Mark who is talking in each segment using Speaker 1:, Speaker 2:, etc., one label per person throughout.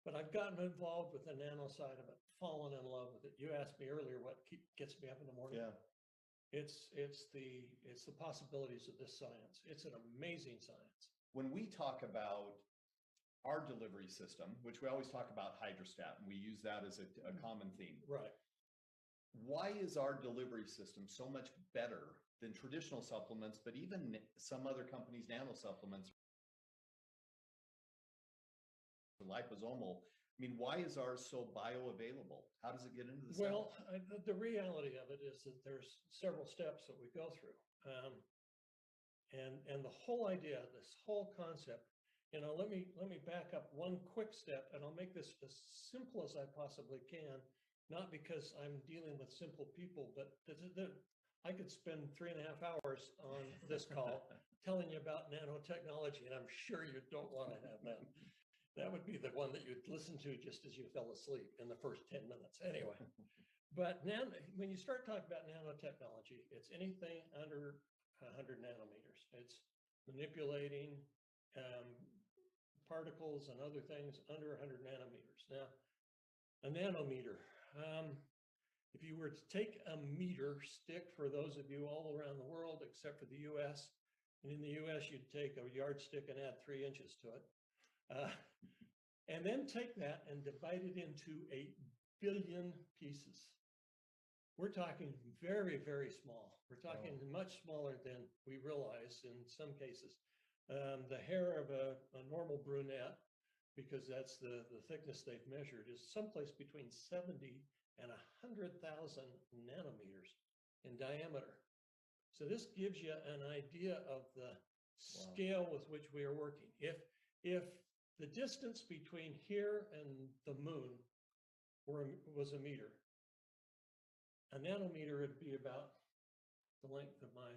Speaker 1: but I've gotten involved with the nano side of it, fallen in love with it. You asked me earlier what gets me up in the morning.
Speaker 2: Yeah.
Speaker 1: It's the possibilities of this science. It's an amazing science.
Speaker 2: When we talk about our delivery system, which we always talk about Hydrastat, and we use that as a common theme.
Speaker 1: Right.
Speaker 2: Why is our delivery system so much better than traditional supplements, but even some other companies' nano supplements, liposomal? I mean, why is ours so bioavailable? How does it get into the cell?
Speaker 1: Well, the reality of it is that there's several steps that we go through. And the whole idea, this whole concept, you know, let me back up one quick step, and I'll make this as simple as I possibly can, not because I'm dealing with simple people, but I could spend 3.5 hours on this call telling you about nanotechnology, and I'm sure you don't want to have that. That would be the one that you'd listen to just as you fell asleep in the first 10 minutes. Anyway, but now when you start talking about nanotechnology, it's anything under 100 nanometers. It's manipulating particles and other things under 100 nanometers. Now, a nanometer. If you were to take a meter stick, for those of you all around the world, except for the US, and in the US, you'd take a yardstick and add 3 inches to it. And then take that and divide it into 1 billion pieces. We're talking very, very small. We're talking much smaller than we realize in some cases. The hair of a normal brunette, because that's the thickness they've measured, is someplace between 70 and 100,000 nanometers in diameter. So this gives you an idea of the scale with which we are working. If the distance between here and the moon was a meter, a nanometer would be about the length of my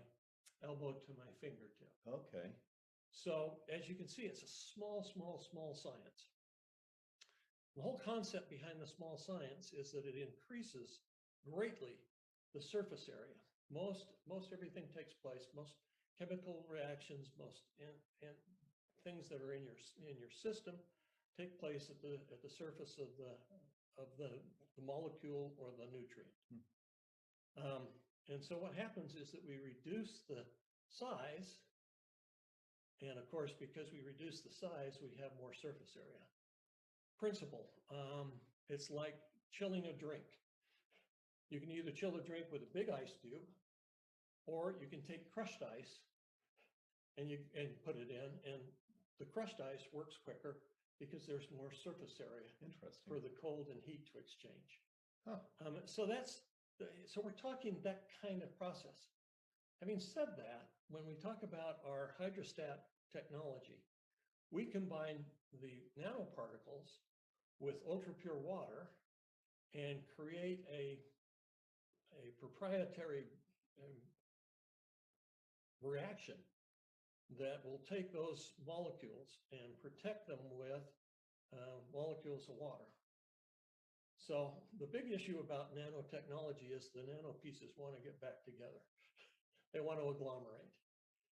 Speaker 1: elbow to my fingertip.
Speaker 2: Okay.
Speaker 1: So as you can see, it's a small, small, small science. The whole concept behind the small science is that it increases greatly the surface area. Most everything takes place, most chemical reactions, most and things that are in your system take place at the surface of the molecule or the nutrient. And so what happens is that we reduce the size, and of course, because we reduce the size, we have more surface area. Principle, it's like chilling a drink. You can either chill a drink with a big ice cube, or you can take crushed ice and put it in, and the crushed ice works quicker because there's more surface area.
Speaker 2: Interesting.
Speaker 1: For the cold and heat to exchange.
Speaker 2: Huh.
Speaker 1: So we're talking that kind of process. Having said that, when we talk about our Hydrastat technology, we combine the nanoparticles with ultra-pure water and create a proprietary reaction that will take those molecules and protect them with molecules of water. So the big issue about nanotechnology is the nano pieces want to get back together. They want to agglomerate.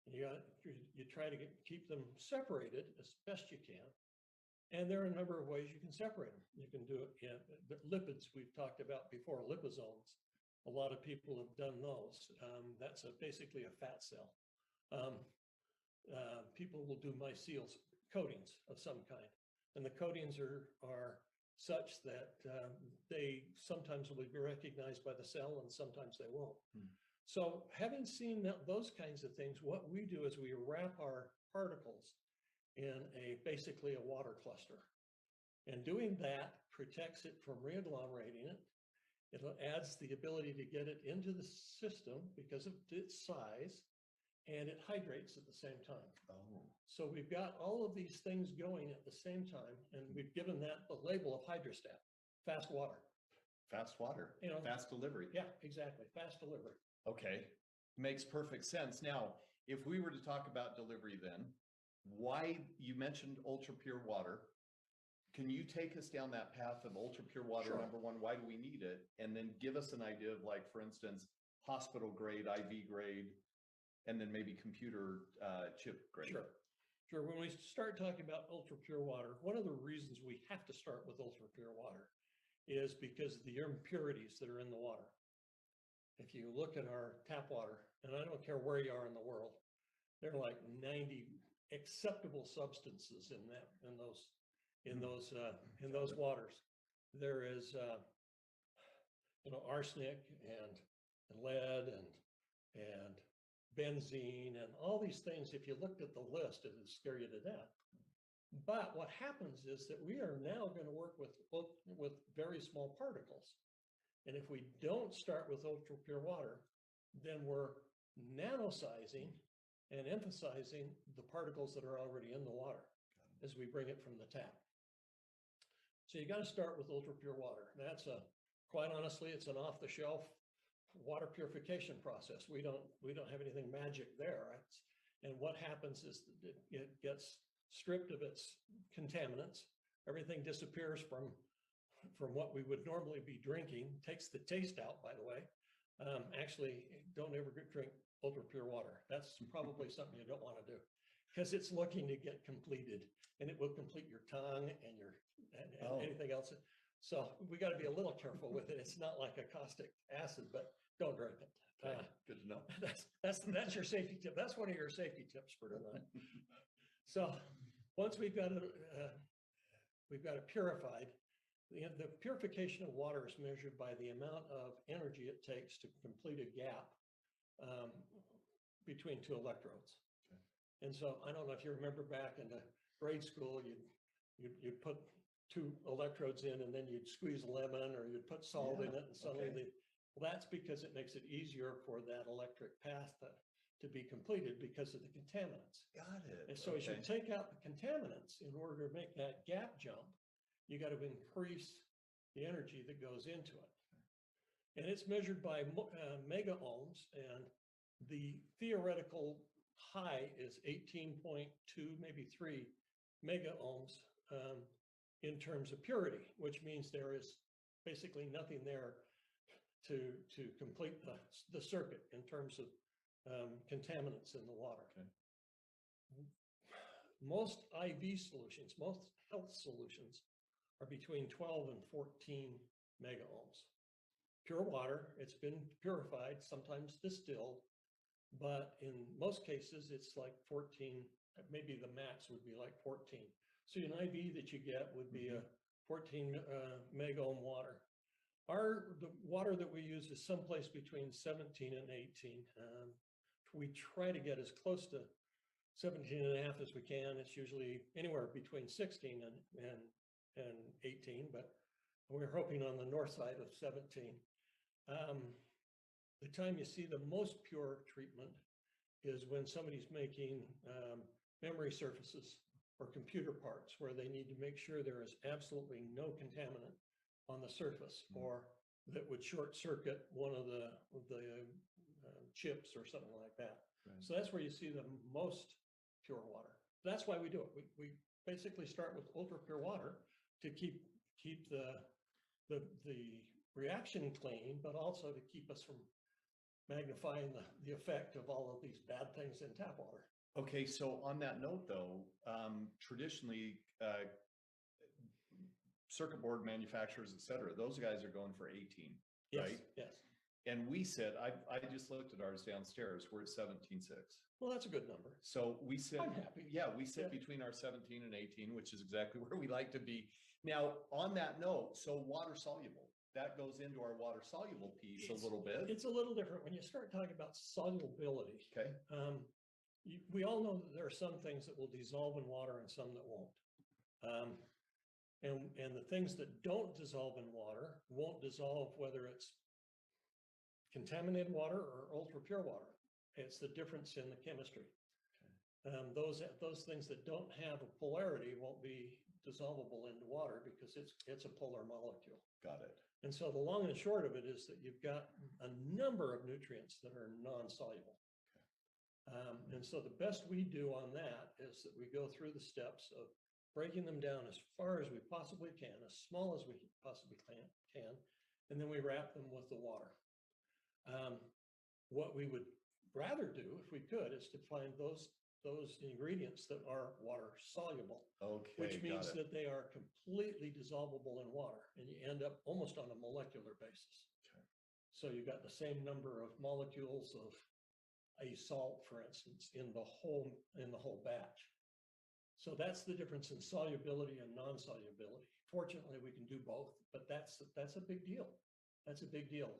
Speaker 1: You try to keep them separated as best you can. And there are a number of ways you can separate them. You can do it in the lipids we've talked about before, liposomes. A lot of people have done those. That's basically a fat cell. People will do mycelial coatings of some kind. And the coatings are such that they sometimes will be recognized by the cell and sometimes they won't. So having seen those kinds of things, what we do is we wrap our particles in basically a water cluster. And doing that protects it from reagglomerating it. It adds the ability to get it into the system because of its size, and it hydrates at the same time. So we've got all of these things going at the same time, and we've given that the label of Hydrastat, fast water.
Speaker 2: Fast water, fast delivery.
Speaker 1: Yeah, exactly, fast delivery.
Speaker 2: Okay, makes perfect sense. Now, if we were to talk about delivery then, why, you mentioned ultra pure water. Can you take us down that path of ultra pure water? Sure. Number one, why do we need it? And then give us an idea of, like, for instance, hospital grade, IV grade, and then maybe computer chip grade.
Speaker 1: Sure. When we start talking about ultra pure water, one of the reasons we have to start with ultra pure water is because of the impurities that are in the water. If you look at our tap water, and I don't care where you are in the world, there are like 90 acceptable substances in those waters. There is arsenic and lead and benzene and all these things. If you looked at the list, it would scare you to death. But what happens is that we are now going to work with very small particles. And if we don't start with ultra pure water, then we're nanosizing and emphasizing the particles that are already in the water as we bring it from the tap. So you got to start with ultra pure water. That's quite honestly, it's an off-the-shelf water purification process. We don't have anything magic there. And what happens is that it gets stripped of its contaminants. Everything disappears from what we would normally be drinking, takes the taste out, by the way. Actually, don't ever drink ultra pure water. That's probably something you don't want to do because it's looking to get completed, and it will complete your tongue and anything else. So we got to be a little careful with it. It's not like a caustic acid, but don't drink it.
Speaker 2: Okay, good to know.
Speaker 1: That's your safety tip. That's one of your safety tips for tonight. So once we've got it purified, the purification of water is measured by the amount of energy it takes to complete a gap between two electrodes. Okay. And so I don't know if you remember back in the grade school, you'd put two electrodes in and then you'd squeeze a lemon or you'd put salt in it and suddenly well, that's because it makes it easier for that electric path to be completed because of the contaminants.
Speaker 2: Got it.
Speaker 1: And so as you take out the contaminants in order to make that gap jump, you got to increase the energy that goes into it. And it's measured by mega ohms, and the theoretical high is 18.2, maybe 3 mega ohms in terms of purity, which means there is basically nothing there to complete the circuit in terms of contaminants in the water. Okay. Most IV solutions, most health solutions are between 12 and 14 mega ohms. Pure water, it's been purified, sometimes distilled, but in most cases it's like 14, maybe the max would be like 14. So an IV that you get would be a 14 mega ohm water. The water that we use is someplace between 17 and 18. We try to get as close to 17 and a half as we can. It's usually anywhere between 16 and 18, but we're hoping on the north side of 17. The time you see the most pure treatment is when somebody's making memory surfaces or computer parts where they need to make sure there is absolutely no contaminant on the surface or that would short circuit one of the chips or something like that. Right. So that's where you see the most pure water. That's why we do it. We basically start with ultra pure water to keep the reaction clean, but also to keep us from magnifying the effect of all of these bad things in tap water.
Speaker 2: Okay, so on that note though, traditionally circuit board manufacturers, et cetera, those guys are going for 18,
Speaker 1: yes,
Speaker 2: right?
Speaker 1: Yes.
Speaker 2: And we said, I just looked at ours downstairs, we're at 17.6.
Speaker 1: Well, that's a good number.
Speaker 2: So we sit,
Speaker 1: I'm happy.
Speaker 2: Yeah, we sit between our 17 and 18, which is exactly where we like to be. Now, on that note, so water soluble, that goes into our water soluble piece a little bit.
Speaker 1: It's a little different when you start talking about solubility.
Speaker 2: Okay.
Speaker 1: We all know that there are some things that will dissolve in water and some that won't. And the things that don't dissolve in water won't dissolve whether it's contaminated water or ultra pure water. It's the difference in the chemistry. Okay. Those things that don't have a polarity won't be dissolvable into water because it's a polar molecule. Got it. And so the long and short of it is that you've got a number of nutrients that are non-soluble. Okay. And so the best we do on that is that we go through the steps of breaking them down as far as we possibly can, as small as we possibly can, and then we wrap them with the water. What we would rather do, if we could, is to find those those ingredients that are water soluble,
Speaker 2: Okay,
Speaker 1: which
Speaker 2: got
Speaker 1: means
Speaker 2: it.
Speaker 1: that they are completely dissolvable in water, and you end up almost on a molecular basis.
Speaker 2: Okay.
Speaker 1: So you've got the same number of molecules of a salt, for instance, in the whole batch. So that's the difference in solubility and non-solubility. Fortunately, we can do both, but that's a big deal. That's a big deal.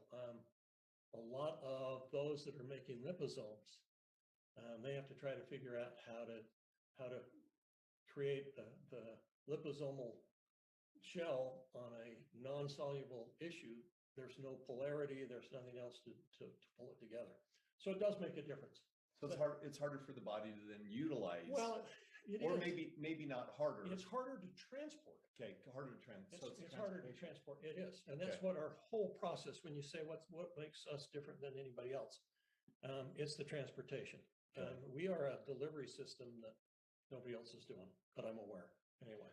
Speaker 1: A lot of those that are making liposomes, they have to try to figure out how to create the liposomal shell on a non-soluble issue. There's no polarity, there's nothing else to pull it together. So it does make a difference.
Speaker 2: So it's harder for the body to then utilize.
Speaker 1: Well,
Speaker 2: or maybe not harder.
Speaker 1: It's harder to transport.
Speaker 2: Okay, harder to transport.
Speaker 1: It's harder to transport. It is, and that's what our whole process. When you say what makes us different than anybody else, it's the transportation.
Speaker 2: Okay.
Speaker 1: We are a delivery system that nobody else is doing, but I'm aware anyway.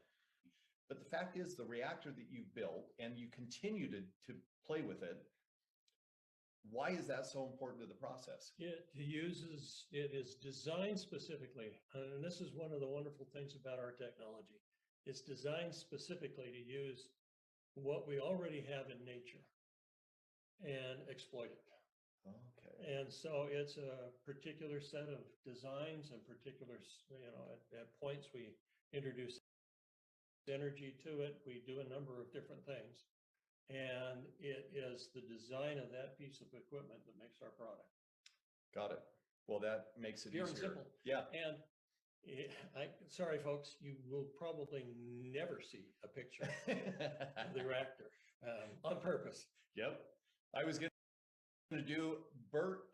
Speaker 2: But the fact is, the reactor that you've built and you continue to play with it, why is that so important to the process?
Speaker 1: It is designed specifically, and this is one of the wonderful things about our technology. It's designed specifically to use what we already have in nature and exploit it.
Speaker 2: Okay.
Speaker 1: And so it's a particular set of designs and particular, at points we introduce energy to it. We do a number of different things. And it is the design of that piece of equipment that makes our product.
Speaker 2: Got it. Well, that makes it
Speaker 1: Pure
Speaker 2: easier.
Speaker 1: and simple.
Speaker 2: Yeah.
Speaker 1: And sorry, folks, you will probably never see a picture of the reactor on purpose.
Speaker 2: Yep. I was going to do Bert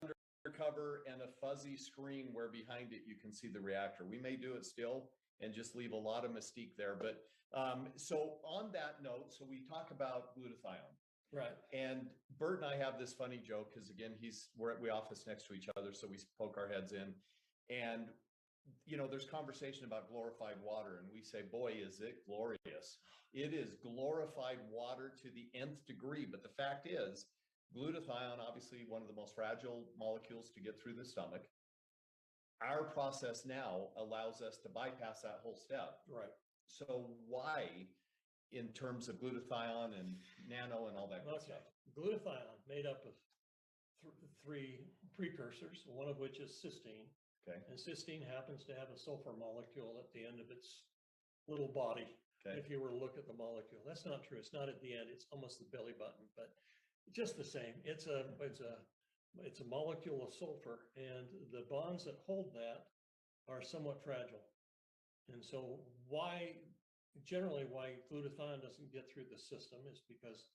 Speaker 2: undercover and a fuzzy screen where behind it you can see the reactor. We may do it still and just leave a lot of mystique there. But so on that note, so we talk about glutathione.
Speaker 1: Right.
Speaker 2: And Bert and I have this funny joke because again, we office next to each other, so we poke our heads in. And there's conversation about glorified water, and we say, boy, is it glorious. It is glorified water to the nth degree. But the fact is, glutathione, obviously one of the most fragile molecules to get through the stomach. Our process now allows us to bypass that whole step.
Speaker 1: Right.
Speaker 2: So why, in terms of glutathione and nano and all that good stuff?
Speaker 1: Glutathione made up of three precursors, one of which is cysteine.
Speaker 2: Okay.
Speaker 1: And cysteine happens to have a sulfur molecule at the end of its little body.
Speaker 2: Okay.
Speaker 1: If you were to look at the molecule, that's not true. It's not at the end. It's almost the belly button, but just the same. It's a molecule of sulfur, and the bonds that hold that are somewhat fragile. And so generally why glutathione doesn't get through the system is because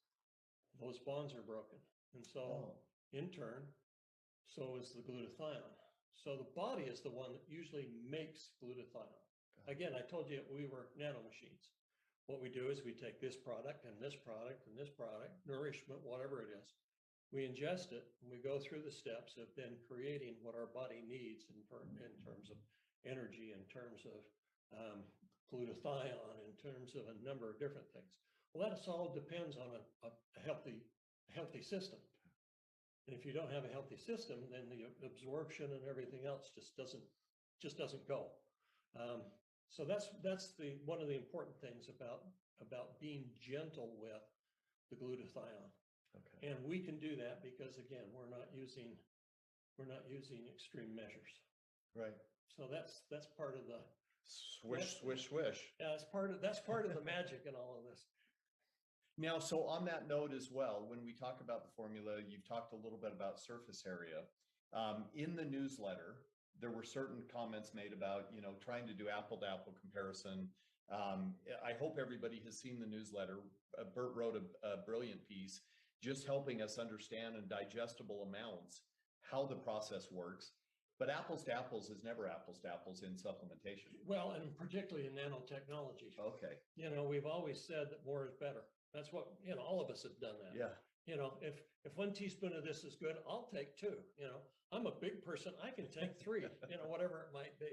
Speaker 1: those bonds are broken. And so in turn, so is the glutathione. So the body is the one that usually makes glutathione. Again, I told you we were nanomachines. What we do is we take this product and this product and this product, nourishment, whatever it is. We ingest it, and we go through the steps of then creating what our body needs in terms of energy, in terms of glutathione, in terms of a number of different things. Well, that all depends on a healthy system. And if you don't have a healthy system, then the absorption and everything else just doesn't go. So that's one of the important things about being gentle with the glutathione.
Speaker 2: Okay.
Speaker 1: And we can do that because again, we're not using extreme measures.
Speaker 2: Right.
Speaker 1: So that's part of the
Speaker 2: swish, swish, swish.
Speaker 1: Yeah, that's part of the magic in all of this.
Speaker 2: Now, so on that note as well, when we talk about the formula, you've talked a little bit about surface area. In the newsletter, there were certain comments made about, trying to do apple-to-apple comparison. I hope everybody has seen the newsletter. Bert wrote a brilliant piece just helping us understand in digestible amounts how the process works. But apples to apples is never apples to apples in supplementation.
Speaker 1: Well, and particularly in nanotechnology.
Speaker 2: Okay.
Speaker 1: We've always said that more is better. That's what, all of us have done that.
Speaker 2: Yeah.
Speaker 1: If 1 teaspoon of this is good, I'll take 2. I'm a big person. I can take 3, whatever it might be.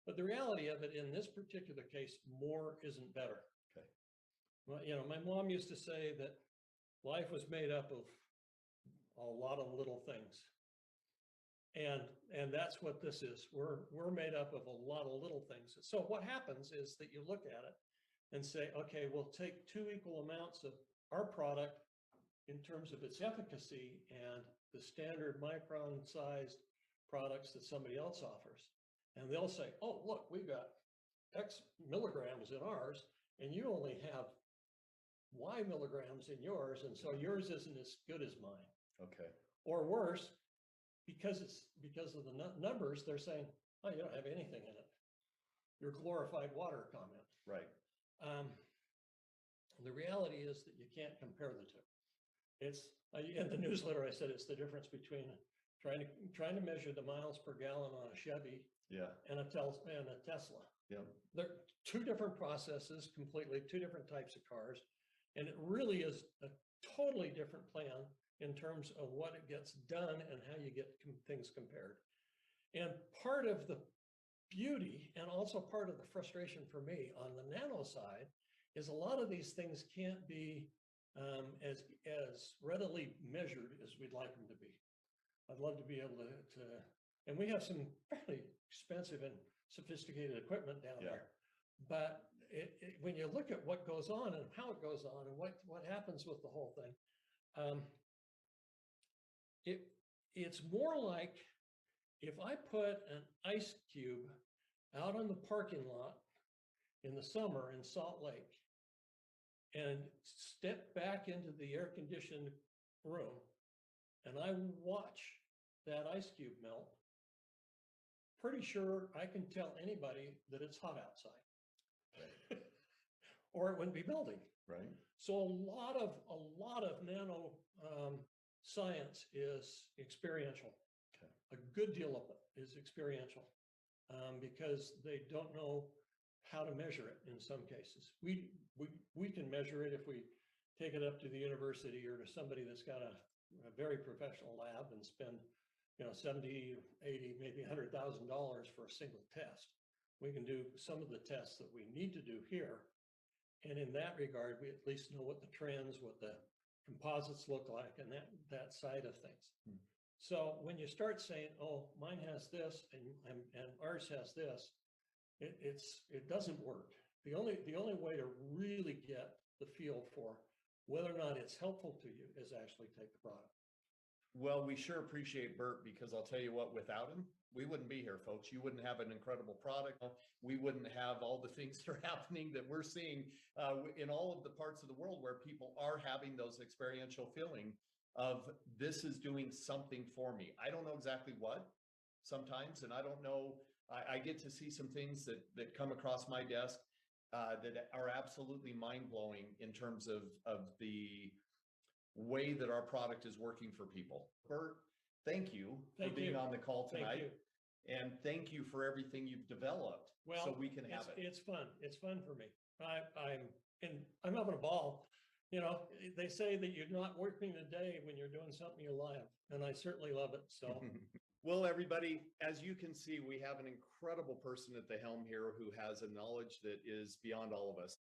Speaker 1: But the reality of it in this particular case, more isn't better.
Speaker 2: Okay.
Speaker 1: Well, my mom used to say that life was made up of a lot of little things. And that's what this is. We're made up of a lot of little things. So what happens is that you look at it and say, okay, we'll take 2 equal amounts of our product in terms of its efficacy and the standard micron sized products that somebody else offers. And they'll say, oh, look, we've got X milligrams in ours, and you only have Y milligrams in yours, and so yours isn't as good as mine.
Speaker 2: Okay.
Speaker 1: Or worse, because of the numbers, they're saying, oh, you don't have anything in it. Your glorified water comment.
Speaker 2: Right.
Speaker 1: The reality is that you can't compare the two. It's in the newsletter, I said it's the difference between trying to measure the miles per gallon on a Chevy and a Tesla.
Speaker 2: Yeah.
Speaker 1: They're 2 different processes, completely 2 different types of cars. And it really is a totally different plan in terms of what it gets done and how you get things compared. And part of the beauty and also part of the frustration for me on the nano side is a lot of these things can't be as readily measured as we'd like them to be. I'd love to be able to and we have some fairly expensive and sophisticated equipment down there. But when you look at what goes on and how it goes on and what happens with the whole thing, it's more like if I put an ice cube out on the parking lot in the summer in Salt Lake and step back into the air-conditioned room and I watch that ice cube melt, pretty sure I can tell anybody that it's hot outside. Right. Or it wouldn't be melting.
Speaker 2: Right.
Speaker 1: So a lot of nano science is experiential.
Speaker 2: Okay.
Speaker 1: A good deal of it is experiential because they don't know how to measure it in some cases. We can measure it if we take it up to the university or to somebody that's got a very professional lab and spend, you know, 70, 80, maybe $100,000 for a single test. We can do some of the tests that we need to do here. And in that regard, we at least know what the trends, what the composites look like, and that side of things. So when you start saying, oh, mine has this and ours has this, it doesn't work. The only way to really get the feel for whether or not it's helpful to you is actually take the product.
Speaker 2: Well, we sure appreciate Bert, because I'll tell you what, without him, we wouldn't be here, folks. You wouldn't have an incredible product. We wouldn't have all the things that are happening that we're seeing in all of the parts of the world where people are having those experiential feeling of this is doing something for me. I don't know exactly what sometimes, and I don't know, I get to see some things that come across my desk that are absolutely mind-blowing in terms of the way that our product is working for people. Bert, thank you for being on the call tonight. And thank you for everything you've developed so we can have it.
Speaker 1: It's fun. It's fun for me. I'm having a ball. You know, they say that you're not working a day when you're doing something you love, and I certainly love it. So.
Speaker 2: Well, everybody, as you can see, we have an incredible person at the helm here who has a knowledge that is beyond all of us.